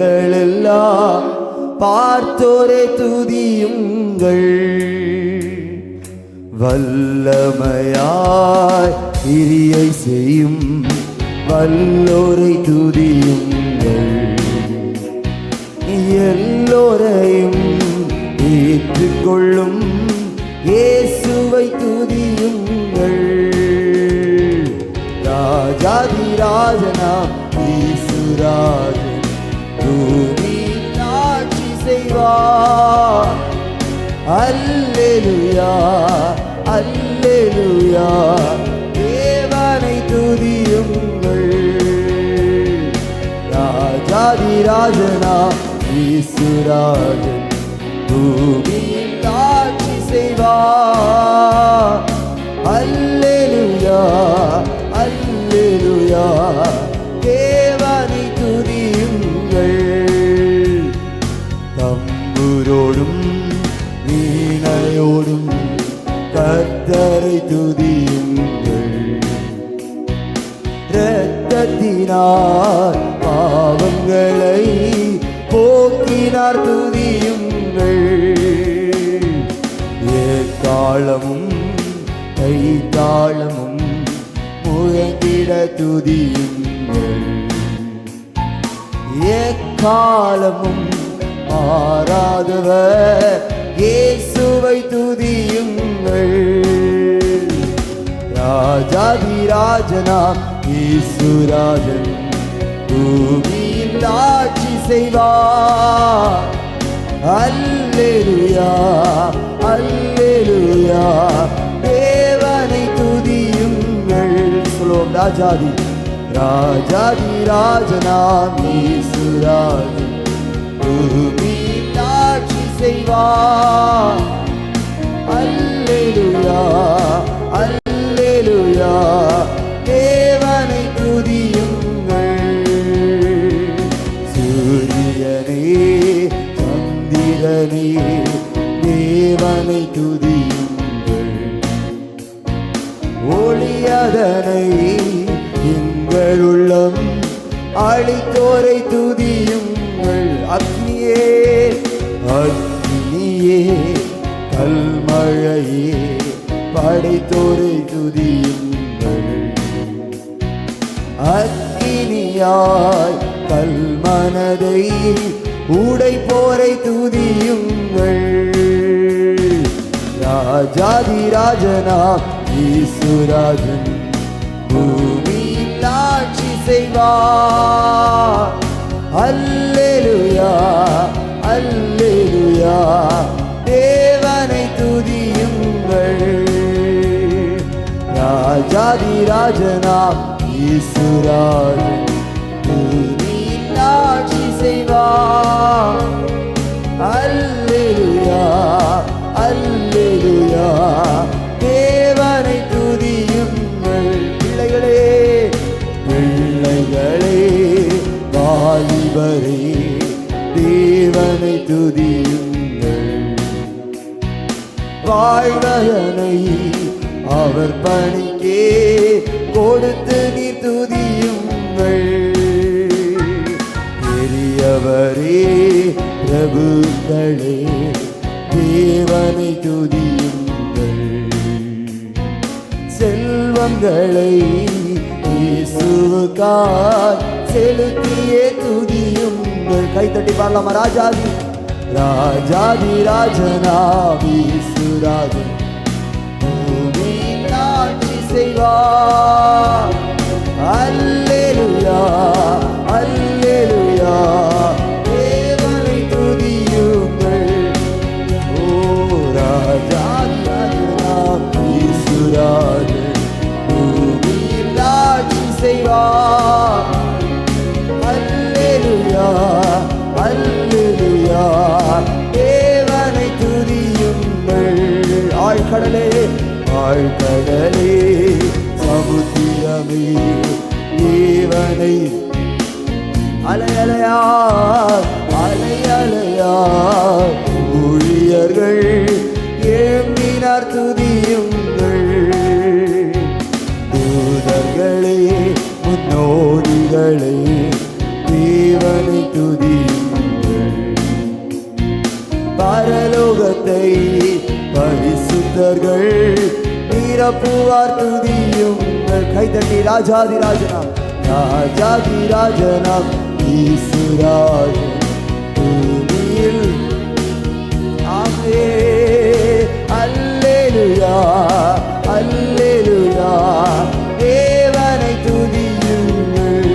எல்லாம் பார்த்தோரை துதியுங்கள். வல்லமையாய் கிரியை செய்யும் வல்லோரை துதியுங்கள். எல்லோரையும் ஏற்றுக்கொள்ளும் இயேசுவை துதியுங்கள். ராஜாதி ராஜனாம் இயேசுராஜன் பூமியில் ஆட்சி செய்வார். அல்லேலூயா அல்லேலூயா தேவனை துதியுங்கள். ராஜாதி ராஜனா இயேசுராஜன் பூமியில் ஆட்சி செய்வார். அல்லேலூயா அல்லேலூயா தேவனை துதியுங்கள். தம்புரோடும் வீணையோடும் கர்த்தரை துதியுங்கள். இரத்தத்தினார் பாவங்களை போக்கினார் துதியுங்கள். ஏக்காலமும் கைத்தாளமும் முழங்கிட துதியுங்கள். எக்காலமும் மாறாதவர் இயேசுவை துதியுங்கள். ராஜாதி ராஜனாம் இயேசுராஜன் பூமியில் ஆட்சி செய்வார். அல்லேலூயா அல்லேலூயா தேவனை துதியுங்கள். சொல்லுவோம். ராஜாதி ராஜாதி ராஜனாம் இயேசுராஜன் பூமியில் ஆட்சி செய்வார். அல்லேலூயா அல்லேலூயா தேவனை துதியுங்கள். சூரியனே சந்திரனே தேவனை துதியுங்கள். ஒளியதனை எங்கள் உள்ளம் அழித்தோரை துதியுங்கள். அக்னியே அக்னியே கல்மழையே படைத்தோரை துதியுங்கள். அக்னியாய் கல்மனதை உடைப்போரை துதியுங்கள். ராஜாதி ராஜனா இயேசுராஜன் பூமியில் ஆட்சி செய்வார். அல்லேலூயா அல்லேலூயா தேவனை துதியுங்கள். ராஜாதி ராஜனாம் இயேசுராஜன் பூமியில் ஆட்சி செய்வார். அல்லேலூயா அல்லேலூயா தேவனை துதியுங்கள். பிள்ளைகளே பிள்ளைகளே வாலிபரே தேவனை துதியுங்கள். வாழ்வதனை அவர் பணிக்கே கொடுத்து நீ துதியுங்கள். பெரியவரே பிரபுக்களே தேவனை துதியுங்கள். செல்வங்களை இயேசுவுக்காய் செலுத்தியே துதியுங்கள். கைத்தட்டி பாடலாமா? ராஜாதி ராஜாதி ராஜனாம் இயேசுராஜன் பூமியில் ஆட்சி செய்வார். அல்லேலூயா அல்லேலூயா தேவனை துதியுங்கள். ஓ ராஜாதி ராஜனாம் இயேசுராஜன் பூமியில் ஆட்சி செய்வார். அல்லேலூயா அல்லேலூயா தேவனை துதியுங்கள். ஆழ்கடலே ஆழ்கடலே சமுத்திரமே தேவனை அலையலையா அலையலையா ஊழியர்கள் எழும்பினார் துதியுங்கள். தூதர்களே முன்னோடிகளே தேவனை துதி பரலோகத்தை பரிசுத்தர்கள் நிரப்புவார் துதியுங்கள். கைதட்டி ராஜாதி ராஜனாம் ராஜாதி ராஜனாம் ஈசுராஜன் பூமியில். ஆமே அல்லேலூயா அல்லேலூயா தேவனை துதியுங்கள்.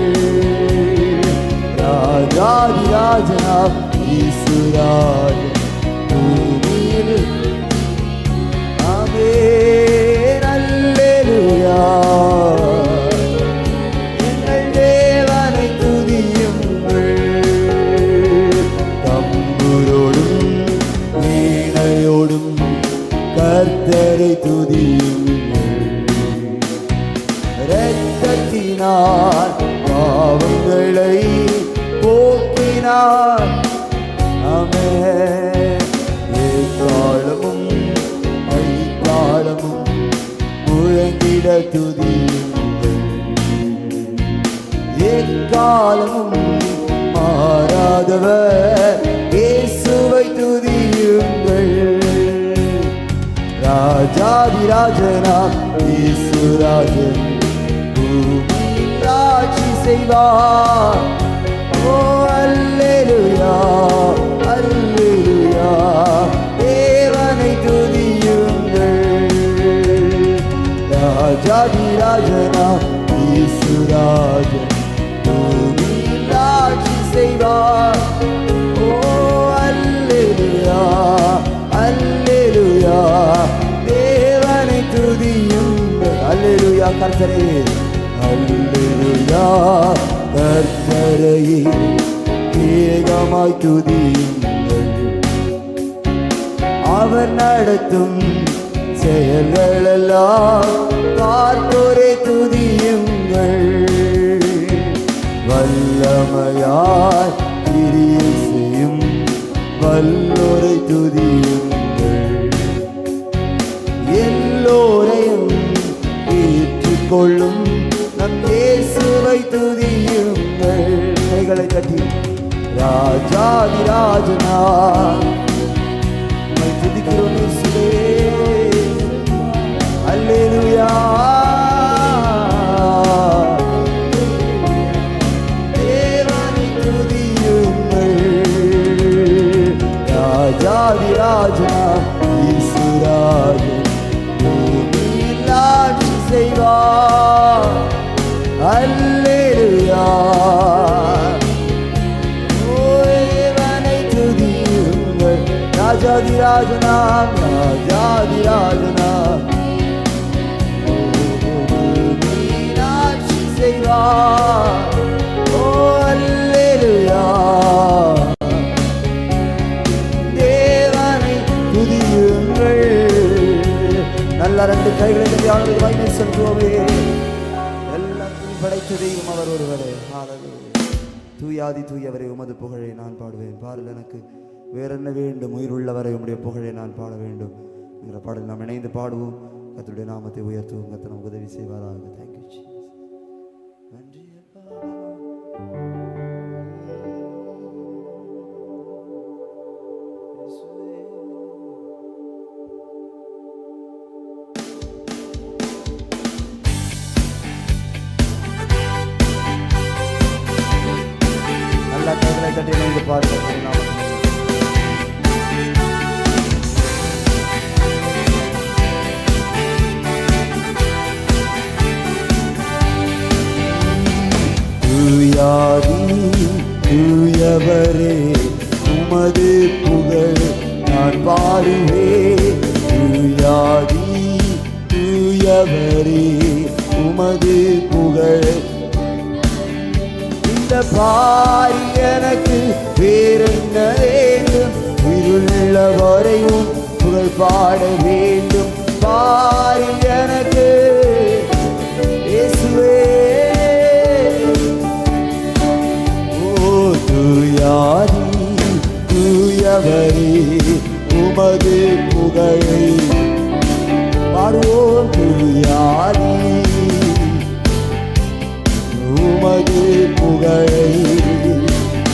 ராஜாதி ராஜனாம் ஈசுராஜன் பூமியில். ஆமே அல்லேலூயா எங்கள் தேவனை துதியுங்கள். தம்புரோடும் வீணையோடும் கர்த்தரை துதியுங்கள். இரத்தத்தினார் பாவங்களை போக்கினார். ஆமென். எக்காலமும் ஐக்காலமும் முழங்கிட துதியுங்கள். எக்காலமும் மாறாதவர் இயேசுவை துதியுங்கள். ராஜாதி ராஜனாம் ஈசுராஜன் பூமியில் ஆட்சி செய்வார். ஓ அல்லேலூயா அல்லேலூயா தேவனை துதியுங்கள். ராஜாதி ராஜனாம் ஈசுராஜன் பூமியில் ஆட்சி செய்வார். ஓ அல்லேலூயா அல்லேலூயா தேவனை துதியுங்கள். அல்லேலூயா கர்த்தரே அல்லேலூயா கர்த்தரையே ஏகமாய் துதியுங்கள். அவர் நடத்தும் செயல்களெல்லாம் பார்ப்போரே துதியுங்கள். வல்லமையாய் கிரியை செய்யும் வல்லோரை துதியுங்கள். எல்லோரையும் ஏற்றுக்கொள்ளும் நம் இயேசுவை துதியுங்கள். கைகளை தட்டி ராஜாதி ராஜனா உம்மை துதிக்கிறோம் இயேசுவே. அல்லேலூயா தேவனை துதியுங்கள். ராஜாதி ராஜனா ஈசுராஜன் பூமியில் ஆட்சி செய்வார். அல்லேலூயா தேவனை துதியுங்கள். ராஜாதி ராஜனாம் ராஜாதி ராஜனாம் பூமியில் ஆட்சி செய்வார். ஓ அல்லேலூயா தேவனை துதியுங்கள். நல்ல ரெண்டு கைகளை தட்டி மகிமை செலுத்துவோமே. எல்லாத்தையும் படைத்த தெய்வம் அவர் ஒருவரே. தூயாதி தூயவரை உமது புகழை நான் பாடுவேன். பாடல் எனக்கு வேற என்ன வேண்டும்? உயிருள்ளவரை உம்முடைய புகழை நான் பாட வேண்டும் என்கிற பாடல் நாம் இணைந்து பாடுவோம். கர்த்தருடைய நாமத்தை உயர்த்துவோம். கர்த்தர் நமக்கு உதவி செய்வாராக. Thank you Jesus. நன்றி நல்லா கைகளை தட்டி இணைந்து பாடுவோம். தூயாதி தூயவரே உமது புகழ் நான் பாடுவேன். தூயாதி தூயவரே உமது புகழ். இந்த பாரி எனக்கு வேறென்ன வேண்டும்? உயிருள்ளவரையும் புகழ் பாட வேண்டும். பாரி எனக்கு இயேசுவே. தூயாதி தூயவரே உமது புகழை பாடுவோம். தூயாதி உமது புகழை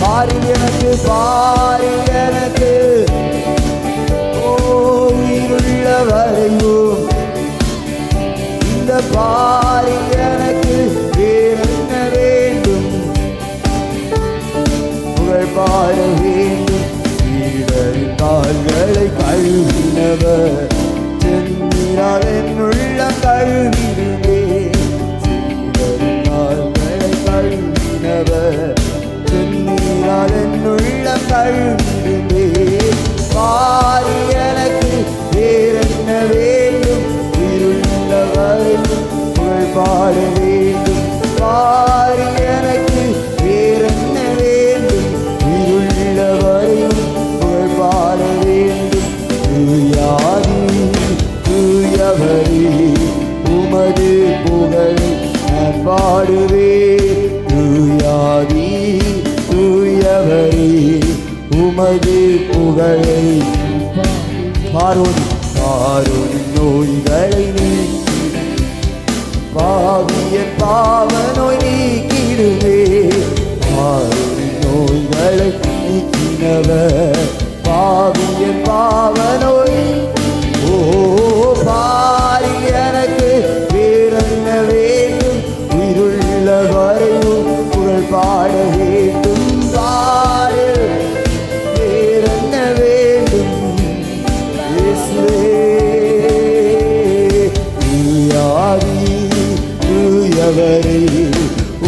பாரி எனக்கு பாரி எனக்கு. ஓ பாட வேண்டும். சீடரின் கால்களை கழுவினவர் சென்னினால் என் உள்ளம் கழுவிடுவே. சீடரின் கால்களை கழுவினவர் சென்னினால் என் உள்ளம் கழுவிடுவே. பாரி எனக்கு வேறென்ன வேண்டும், இருளவரையும் புகழ் பாட வேண்டும். பாரி எனக்கு வேறென்ன வேண்டும், இருளவரையும் புகழ் பாட வேண்டும். தூயாதி தூயவரே உமது புகழை நான் பாடுவேன். தூயாதி தூயவரே உமது புகழை பாரோனின் நோய்களை நீக்கிட பாவியன் பாவ நோய் நீக்கிடுவே. பாரோனின் நோய்களை நீக்கினவர் பாவியன் பாவ நோய். ஓ பாரி எனக்கு வேறென்ன வேண்டும், உயிருள்ள வரையும் புகழ் பாட வேண்டும். பாரு வேறென்ன வேண்டும் இயேசுவே. தூயாதி தூயவரே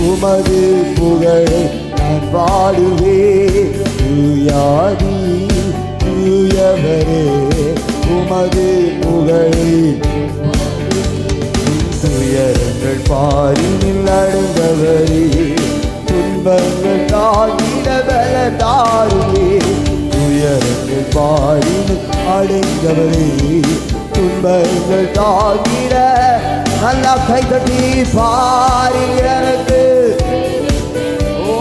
உமது புகழை நான் பாடுவேன். தூயாதி தூயவரே உமது புகழை. துயரங்கள் பாரினில் அடைந்தவரே துன்பங்கள் தாங்கிட பல தாருவே. துயரங்கள் பாரினில் அடைந்தவரே துன்பங்கள் தாங்கிட நல்லா கைதட்டி பாரி எனக்கு ஓ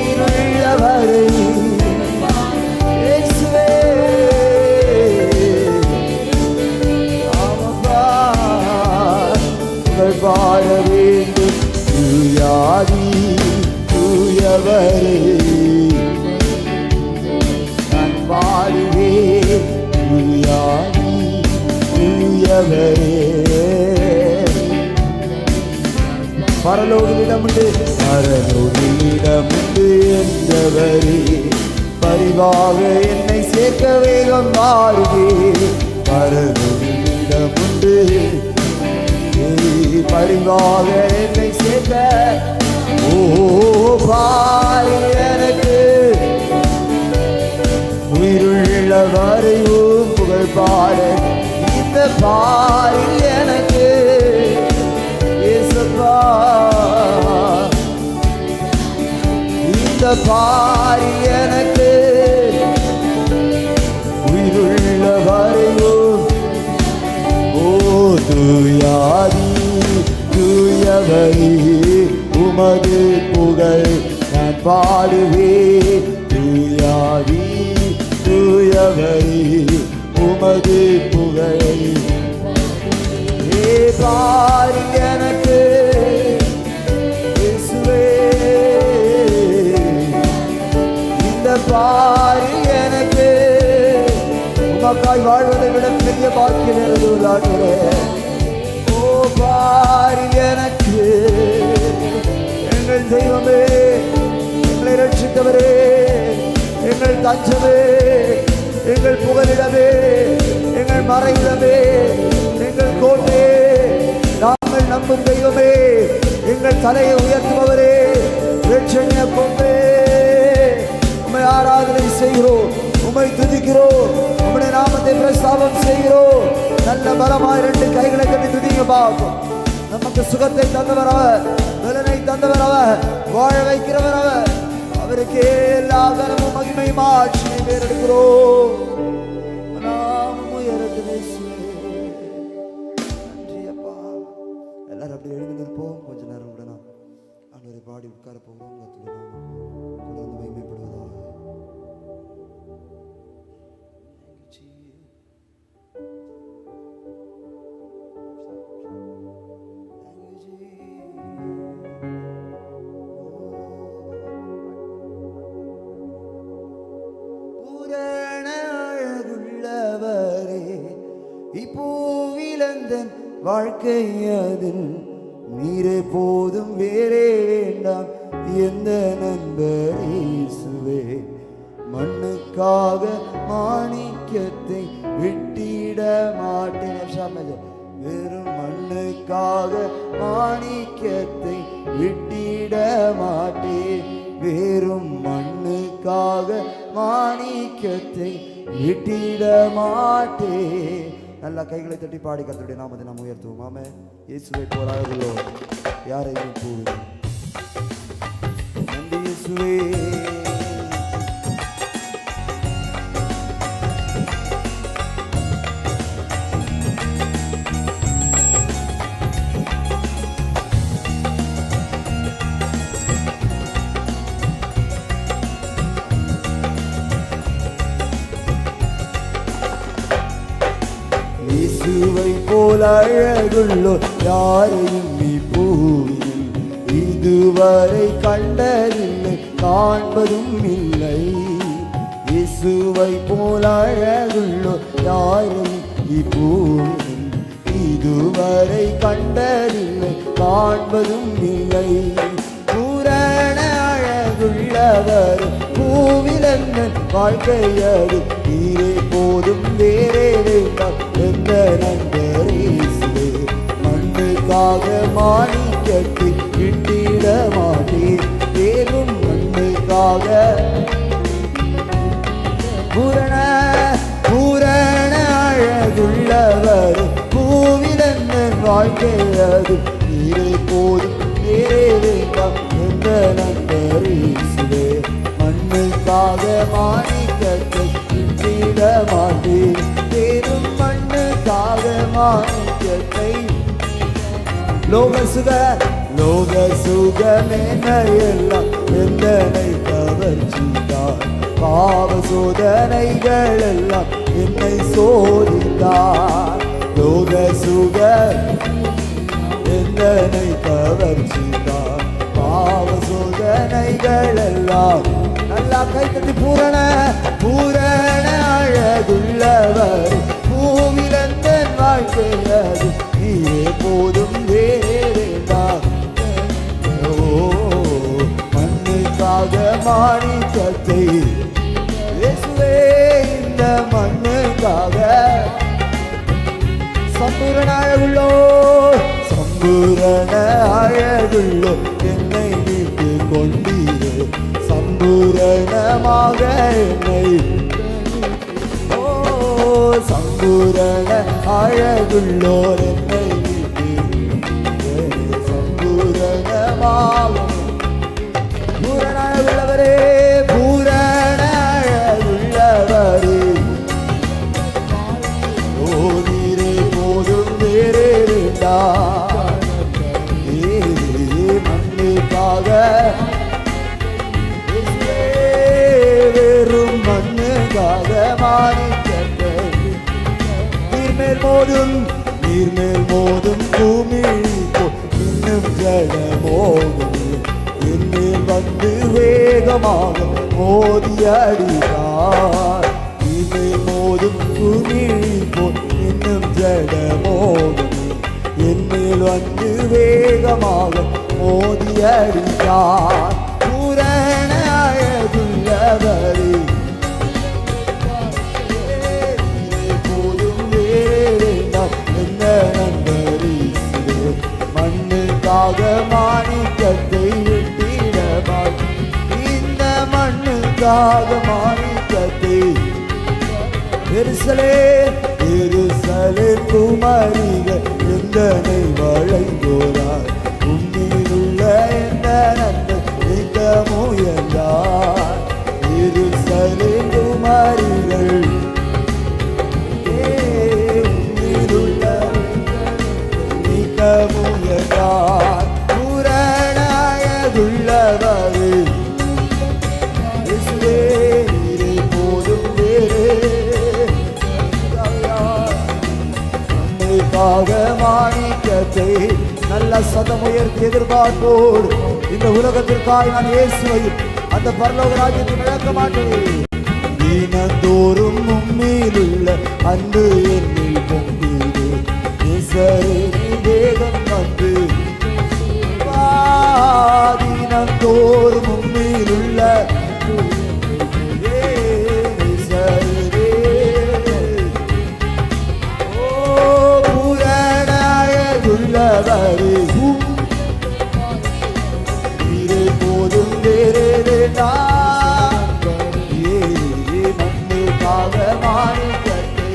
இருளவரை பாட வேண்டும். தூயாதி தூயவரே நான் பாடுவேன். தூயாதி தூயவரே. பரலோகமிடமுண்டு பரலோகமிடமுண்டு என்றவரே பரிவாக என்னை சேர்க்க வேகம் மாறுவே. பரலோகமிடமுண்டு பரிவாக என்னை சேர்க்க. ஓ பாரி எனக்கு உயிருள்ள வரையும் புகழ் பாட. இந்த பாரி எனக்கு இயேசுவா. இந்த பாரி எனக்கு உயிருள்ள வரையும். ஓ தூயாதி தூயவரே உமது புகழ் நான் பாடுவேன். தூயாதி தூயவரே உமது புகழை. ஏ பாரி எனக்கு இயேசுவே. இந்த பாரி எனக்கு உமக்காய் வாழ்வதை விட பெரிய பாக்கியம் எழுதுவதாகவே. ஓ பாரி எனக்கு எங்கள் தெய்வமே, எங்களை ரட்சித்தவரே, எங்கள் தஞ்சமே, எங்கள் புகலிடமே, எங்கள் மறைவிடமே, எங்கள் கோட்டே, நாங்கள் நம்பும் தெய்வமே, எங்கள் தலையை உயர்த்துபவரே, ரட்சணிய கொம்பே, உம்மை ஆராதனை செய்கிறோம், உம்மை துதிக்கிறோம், உம்முடைய நாமத்தை பிரஸ்தாபம் செய்கிறோம். நல்ல பலமாய் ரெண்டு கைகளை கட்டி துதிங்க பார்ப்போம். நமக்கு சுகத்தை தந்தவர் அவர், பலனை தந்தவர் அவர், வாழ வைக்கிறவர் அவர். அவருக்கே எல்லா கனமும் மகிமையும் ஆட்சியை பேரெடுக்கிறோம். நாமும் உயரத்து நன்றி அப்பா. எல்லாரும் அப்படி எழுந்து நிற்போம். கொஞ்ச நேரம் கூட நான் ஆண்டவரை பாடி உட்கார போகிறோம். தொடர்ந்து மகிமைப்படுவதாக. வாழ்க்கை அதில் நீரே போதும், வேறே வேண்டாம். எந்த நண்பர் இயேசுவே, மண்ணுக்காக மாணிக்கத்தை விட்டிட மாட்டேன். வெறும் மண்ணுக்காக மாணிக்கத்தை விட்டிட மாட்டேன். வெறும் மண்ணுக்காக மாணிக்கத்தை விட்டிட மாட்டேன். நல்லா கைகளை தட்டி பாடி கர்த்தருடைய நாமத்தை நாம் உயர்த்துவோம். ஆமென். இயேசுவை போராடுகிறோ யாரையும் கூறுவோம். நன்றி இயேசுவே. இயேசுவை போல் அழகுள்ளோ யாரையும் நீ பூவில் இதுவரை கண்டதில்லை, காண்பதும் இல்லை. இயேசுவை போல் அழகுள்ளோ யாரையும் நீ பூவில் இதுவரை கண்டதில்லை, காண்பதும் இல்லை. பூரண அழகுள்ளவர் பூவிலங்கள் வாழ்க்கையது நீரே போதும் வேறே வேண்டாம். எந்த நண்பர் இயேசுவே, மண்ணுக்காக மாணிக்கத்தை விட்டிட மாட்டேன். வேறும் மண்ணுக்காக பூரண அழகுள்ளவர் பூவிலங்கள் வாழ்க்கையது நீரே போதும் வேறே வேண்டாம். எந்த நண்பர் இயேசுவே, மண்ணுக்காக மாணிக்கத்தை விட்டிட மாட்டேன். வேறும் மண்ணுக்காக மாணிக்கத்தை லோக சுகமெல்லாம் எந்தனை கவர்ச்சித்தார். பாவ சோதனைகள் எல்லாம் என்னை சோதித்தார். லோக சுக எந்தனை கவர்ச்சித்தார். பாவ சோதனைகள் எல்லாம் நல்லா கைத்தட்டி பூரண அழகுள்ளவர் பூவிலந்தன் வாழ்க்கையது நீரே போதும் வேறேதான். ஓ மண்ணுக்காக மாணிக்கத்தை இயேசுவே, இந்த மண்ணுக்காக சம்பூரண அழகுள்ளோ என்னை மீட்டு கொண்டீரே. சம்பூரணமாக என்னை சம்பூரண அழகுள்ளோர் என்னை மீட்டு சம்பூரணமாக பூரண அழகுள்ளவரே, பூரண அழகுள்ளவரே. ஓ நீரே போதும் வேறே வேண்டாம். மண்ணுக்காக வெறும் மண்ணுக்காக மாணிக்கத்தை நீர்மேல் மோதும் பூமி இன்னும் ஜலமோதும் என்னில் வந்து வேகமாக மோதி அடித்தார். நீர்மேல் மோதும் பூமி இன்னும் ஜலமோதும் என்னில் வந்து வேகமாக மோதி அடித்தார். பூரண அழகுள்ளவரே, போதும் வேண்டாம். என்ன நண்பர் இயேசுவே, மண்ணுக்காக மாணிக்கத்தை விட்டிட மாட்டேன். இந்த மண்ணுக்காக மாணிக்கத்தை எருசலேம் குமாரிகள் எந்தனை வளைந்தோரார். உன்னிலுள்ள எந்த நண்பர் நீக்க முயன்றார். எருசலேம் குமாரிகள் உன்னிலுள்ள நீக்க முயன்றார். பூரண அழகுள்ளவரே, நீரே போதும் வேறே மாணிக்கத்தை நல்ல சதம் உயர்த்தி எதிர்பார்ப்போடு இந்த உலகத்திற்காக நான் இயேசுவையும் அந்த பரலோக ராஜ்யத்தை இழக்க மாட்டேன். தினந்தோறும் உம்மிலுள்ள அன்பு என்னில் பொங்குது. வேகம் வந்து தினந்தோறும் உம்மிலுள்ள பூரணாயதுள்ளவரே நீரே போதும் வேறே மண்ணுக்காக மாணிக்கத்தை.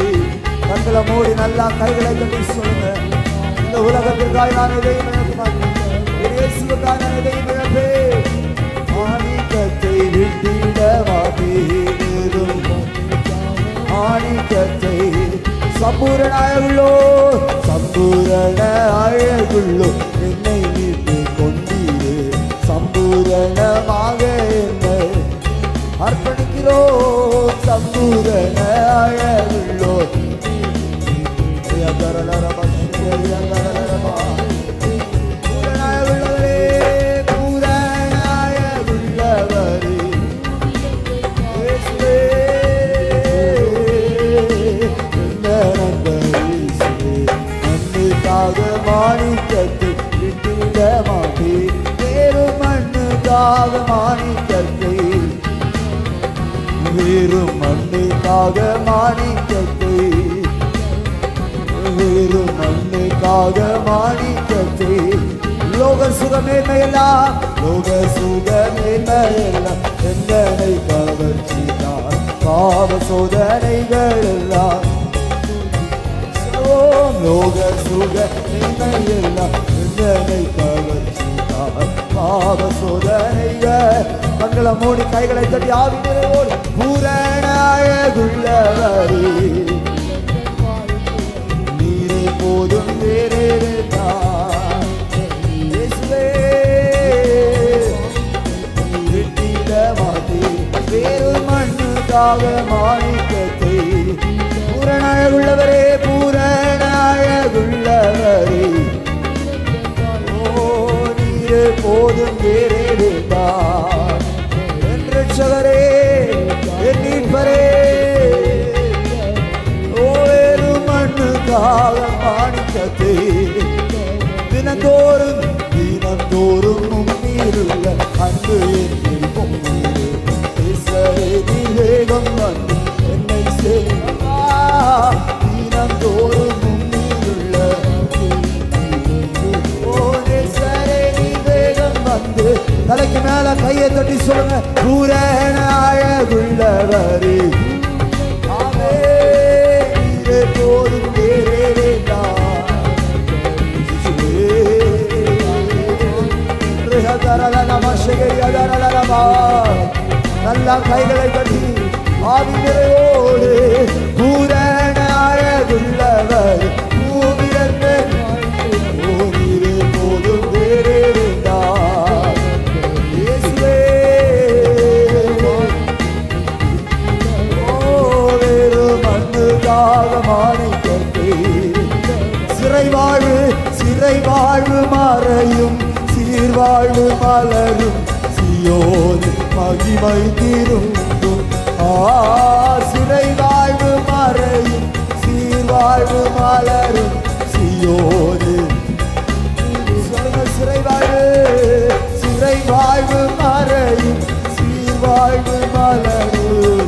கண்களை மூடி நல்லா கைகளை கட்டி சொல்லுங்க. இந்த உலகத்திற்காக நான் எதையும் இழக்க மாட்டேன், இயேசுவுக்காக நான் எதையும் இழப்பேன். மாணிக்கத்தை விட்டிட மாட்டேன், மாணிக்கத்தை சம்பூரண அழகுள்ளோ, சம்பூரண அழகுள்ளோ என்னை மீட்டு கொண்டீரே. சம்பூரணமாக என்னை அர்ப்பணிக்கிறோம். சம்பூரண அழகுள்ளோ பூரணாயகுள்ளவரே, பூரணாயகுள்ளவரே இயேசுவே, மண்ணுக்காக மாணிக்கத்தை விட்டிட மாட்டேன். வேறு மண்ணுக்காக மாணிக்கத்தை, வேறு மண்ணுக்காக மாணிக்கத்தை, வேறு மண்ணுக்காக மாணிக்கத்தை. லோக சுகமேன்மையெல்லாம், லோக சுகமேன்மையெல்லாம் எந்தனை கவர்ச்சிதான். பாவ சோதனைகள் எல்லாம் லோக சுகமேன்மையெல்லாம் எந்தனை கவர்ச்சிதான். பாவ சோதனைகள். கண்களை மூடி கைகளை தட்டி ஆவியோடு பூரண அழகுள்ளவரே நீரே போதும் வேறே இயேசுவே, விட்டிட மாட்டேன். வேறு மண்ணுக்காக மாணிக்கத்தை. பூரண அழகுள்ளவரே, பூரண அழகுள்ளவரே நீரே போதும் வேறே வேண்டாம். என் ரட்சகரே, என் மீட்பரே, வேறு மண்ணுக்காக மாணிக்கத்தை. தினந்தோறும் தினந்தோறும் உம்மிலுள்ள அன்பு என்னில் பொங்கிலே. வேகம் வந்து என்னை சேவா. தினந்தோறும் உம்மிலுள்ள வேகம் வந்து. தலைக்கு மேல கையை தட்டி சொல்லுங்க. பூரண அழகுள்ளவரே போதும் வேறே வேண்டாம். நல்லா கைகளை கட்டி ஆவி நிறைவோடு பூரண அழகுள்ளவர் பூமியர்ந்தே போதும் வேறே வேண்டாம். இயேசுவே, வேறு மண்ணுக்காக மாணிக்கத்தை. சிறை வாழ்வு, சிறை வாழ்வு மறையும், சீர்வாழ்வு மலரும் சியோன் மகிமை திரும்பும். சிறை வாழ்வு மறையும், சீர்வாழ்வு மலரும் சியோன். சிறை வாழ்வு, சிறை வாழ்வு மறையும், சீர்வாழ்வு மலரும்.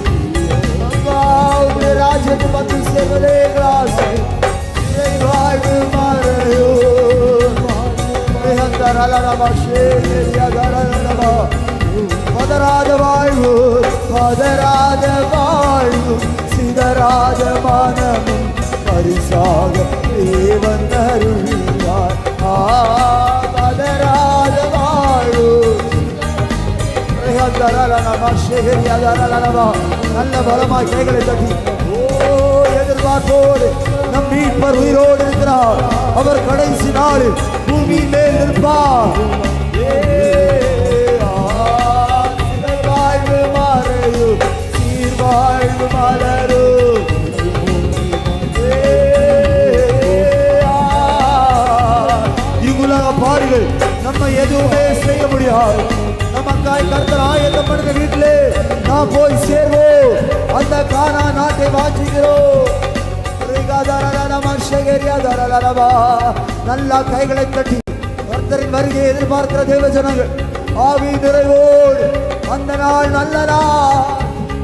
ராஜ்யத்து பத்து சேவலே கிளாசை. சிறை வாழ்வு மறையும், பதராத வாழ்வு, பதராத வாழ்வு, சிதராத மனமும் பரிசாக தேவன் அருள்வார். பதராத வாழ்வு. நல்ல பலமாய் கைகளை தட்டி எதிர்பார்ப்போடு நம் மீட்பர் உயிரோடு இருக்கிறார். அவர் கடைசி நாளில் பூமியின் மேல் நிற்பார். வாழ்வு மறையும், சீர்வாழ்வு மலரும். இங்குலக பாடுகள் நம்ம எதுவுமே செய்ய முடியாது. நமக்காய் கர்த்தர் ஆயத்தம் பண்ணுங்க. வீட்டிலே நான் போய் சேர்வோம். அந்த கானா நாட்டை வாஞ்சிக்கிறோம். நல்லா கைகளை கட்டி கர்த்தரின் வருகையை எதிர்பார்க்கிற தேவ ஜனங்கள் ஆவி நிறைவோடு அந்த நாள் நல்ல நாள்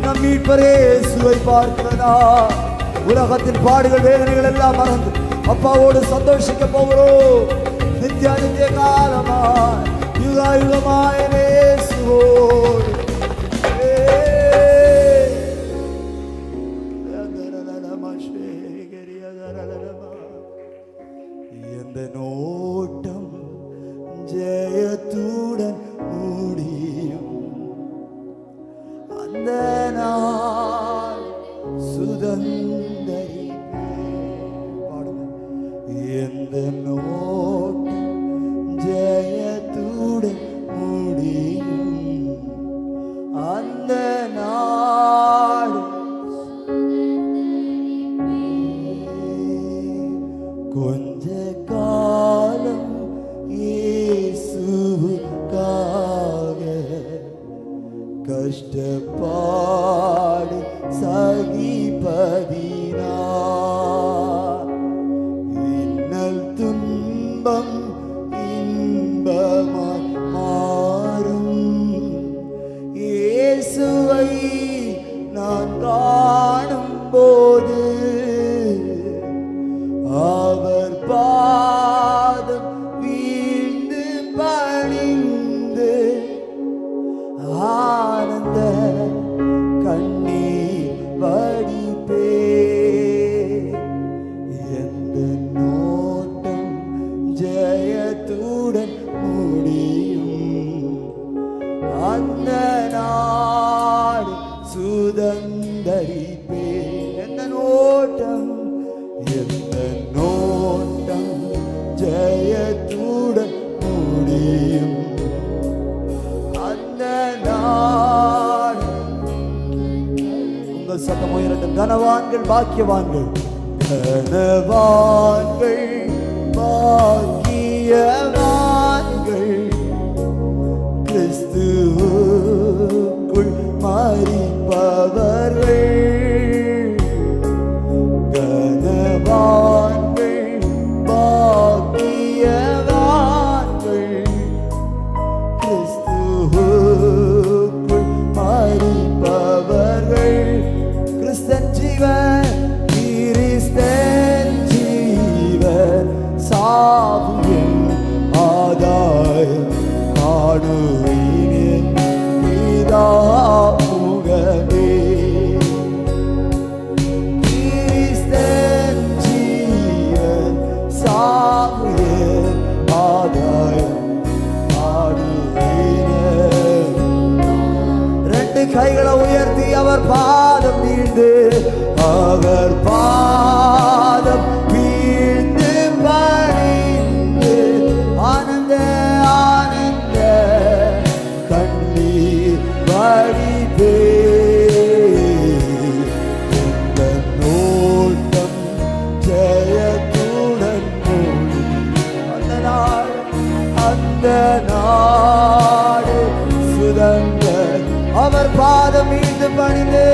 நம் மீட்பரே இயேசுவை பார்க்கிறதா. உலகத்தின் பாடுகள் வேதனைகள் எல்லாம் மறந்து அப்பாவோடு சந்தோஷிக்க போகிறோம். நித்திய நித்திய காலமாய் யுகாயுகமாய் இயேசுவோடு. எந்த நோட்டம் ஜெயத்துடன் முடியும், அந்த நாள் சுதந்திரி. எந்த நோட்டம் ஜெயத்துடன் முடியும், அந்த நாள் கொஞ்ச காலம் இயேசுவுக்காக கஷ்டப்பாடு சகிப்பதினா இன்னல் துன்பம் இன்பமாய் மாறும். இயேசுவை நான் காணும் போது அவர் பாதம் வீழ்ந்து பணிந்து ஆனந்த கண்ணீர் வடிப்பே. எந்த நோட்டம் ஜெயத்துடன் முடியும், அந்த நாடு சுதந்தரிப்பே. எந்த நோட்டம் எந்த நோட்டம் ஜெயத்துடன் முடியும், அந்த நாடு. உங்கள் சத்தம் உயரட்டும். கனவான்கள் பாக்கியவான்கள், கனவான்கள் பாக்கியவான்கள், கிறிஸ்துவுக்குள் மரிப்பவர்கள். கனவான்கள் பாக்கியவான்கள், கிறிஸ்துவுக்குள் மரிப்பவர்கள். கிறிஸ்தன் ஜீவன், கிறிஸ்தன் ஜீவன், சாவுவின் ஆதாயம் காணுவீர் பிதா முகமே. கிறிஸ்தன் ஜீவன், சாவுவின் ஆதாயம் காணுவீர். ரெண்டு கைகளை உயர்த்தி அவர் பாதம் வீழ்ந்து, அவர் பாதம் வீழ்ந்து பணிந்து ஆனந்த ஆனந்த கண்ணீர் வடிப்பே. எந்த நோட்டம் ஜெயத்துடன் முடியும், அந்த நாடு அந்த நாடு சுதந்தர். அவர் பாதம் மீது பணிந்து,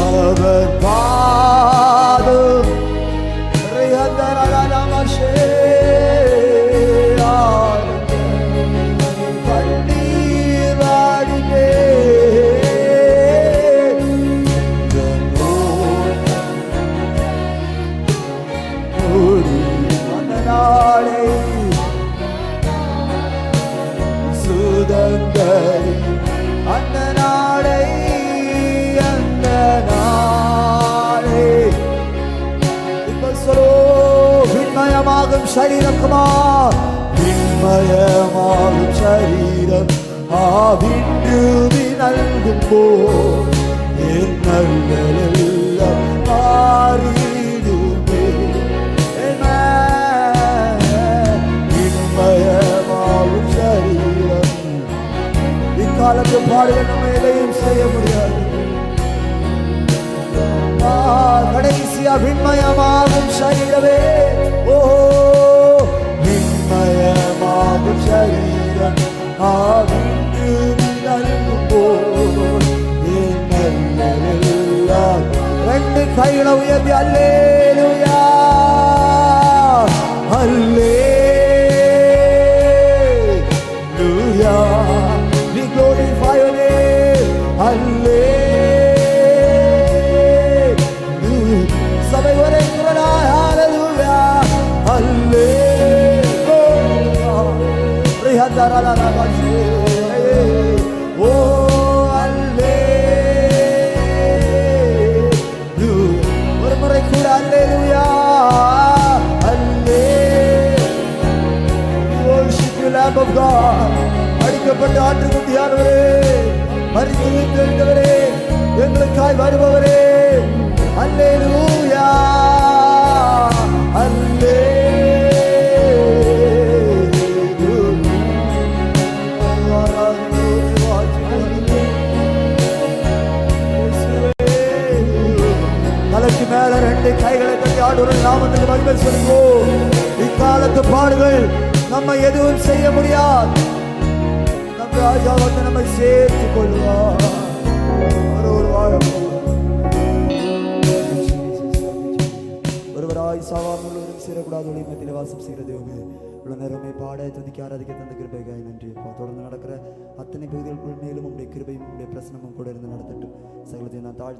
அவர் பாதம் கண்ணீர் வாடினே. அந்த நாளை சுதந்தரி, அந்த நாளை அந்த நாளை. இப்ப சொல்லோ, விண்மயமாகும் சரீரக்குமா, விண்மயமாகும் சரீரம் ஆவின்று நல்கும் போல் என் நல்லெல்லாம் மாறிடுமே. விண்மயமாகும் சரீரம், இக்காலத்து பாடுகள் நம்ம எதையும் செய்ய முடியாது. கடைசியா விண்மயமாகும் சரீரமே, ஓ விண்மயமாகும் சரீரம் ஆவின்று நல்கும் போல் என் நல்லெல்லாம். ரெண்டு கைகளை உயர்த்தி அல்லேலூயா அல்லேலூயா ஓ அல்லேலூயா. ஒரு முறை கூட அல்லேலூயா அடிக்கப்பட்ட ஆட்டுக்குட்டியானவரே, மரித்து உயிர்த்தெழுந்தவரே, எங்களுக்காய் வருபவரே, அல்லேலூயா தலைக்கு மேல ரெண்டு கைகளை தட்டி ஆண்டவரின் நாமத்துக்கு மகிமை சொல்லுவோம். இக்காலத்து பாடுகள் நம்ம எதுவும் செய்ய முடியாது. நம்ம ராஜா வந்து நம்மை சேர்த்துக் கொள்வார். ஒருவராய் சாவாமல் ஒருவரும் சேரக்கூடாத ஒளிமத்திலே வாசம் செய்கிறது. இவ்வளவு நேரமே பாட துதிக்க ஆராதிக்க தந்த கிருபைக்காய் நன்றி. தொடர்ந்து நடக்கிற அத்தனை பகுதிகளுக்குள் மேலும் உங்களுடைய கிருபையும் உங்களுடைய பிரசனமும் கூட இருந்து நடத்தட்டும். சகலத்தை நான் தாழ்த்தி